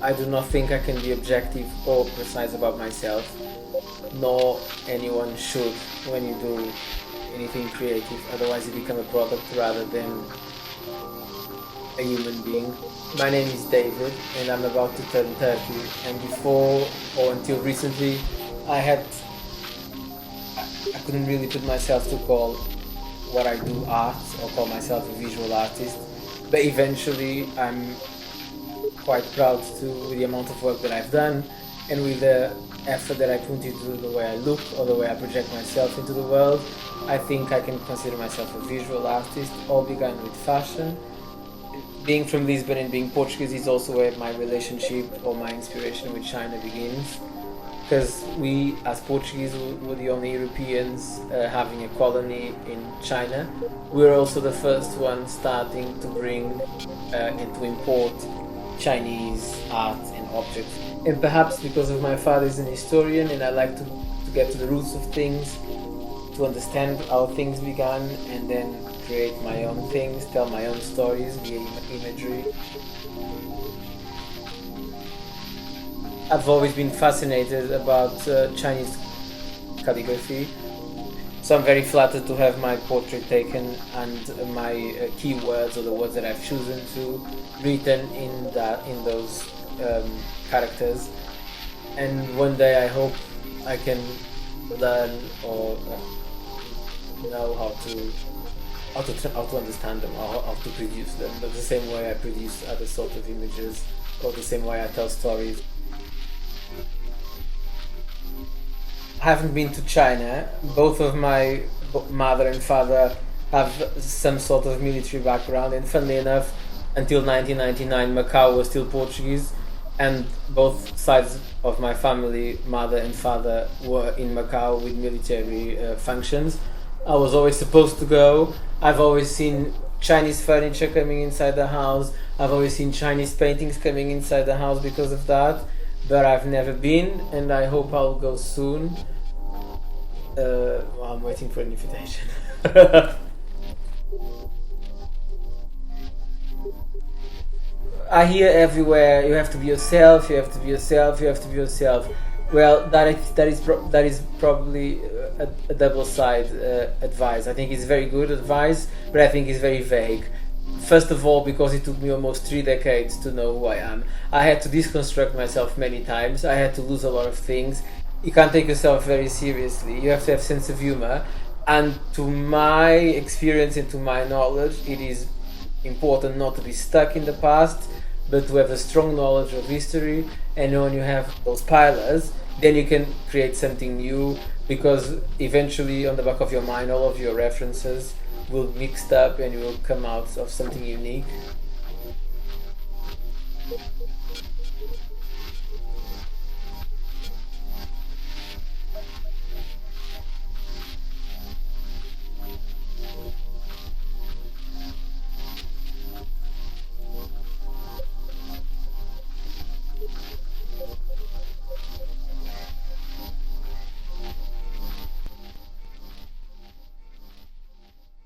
I do not think I can be objective or precise about myself, nor anyone should when you do anything creative, otherwise you become a product rather than a human being. My name is David and I'm about to turn 30, and before or until recently I couldn't really put myself to call what I do art or call myself a visual artist, but eventually I'm quite proud with the amount of work that I've done and with the effort that I put into the way I look or the way I project myself into the world. I think I can consider myself a visual artist. All began with fashion. Being from Lisbon and being Portuguese is also where my relationship or my inspiration with China begins, because we as Portuguese were the only Europeans having a colony in China. We were also the first ones starting to bring and to import Chinese art and objects. And perhaps because of my father is an historian and I like to get to the roots of things, to understand how things began and then create my own things, tell my own stories via imagery. I've always been fascinated about Chinese calligraphy, so I'm very flattered to have my portrait taken and my keywords, or the words that I've chosen to, written in those characters. And one day I hope I can learn or know how to understand them, or how to produce them, but the same way I produce other sort of images, or the same way I tell stories. I haven't been to China. Both of my mother and father have some sort of military background, and funnily enough, until 1999 Macau was still Portuguese, and both sides of my family, mother and father, were in Macau with military functions. I was always supposed to go. I've always seen Chinese furniture coming inside the house. I've always seen Chinese paintings coming inside the house because of that, but I've never been, and I hope I'll go soon. Well, I'm waiting for an invitation. I hear everywhere, you have to be yourself, you have to be yourself, you have to be yourself. Well, that is probably a double side advice. I think it's very good advice, but I think it's very vague. First of all, because it took me almost 3 decades to know who I am. I had to deconstruct myself many times. I had to lose a lot of things. You can't take yourself very seriously. You have to have sense of humor. And to my experience and to my knowledge, it is important not to be stuck in the past, but to have a strong knowledge of history. And when you have those pillars, then you can create something new, because eventually on the back of your mind all of your references will mixed up and you will come out of something unique.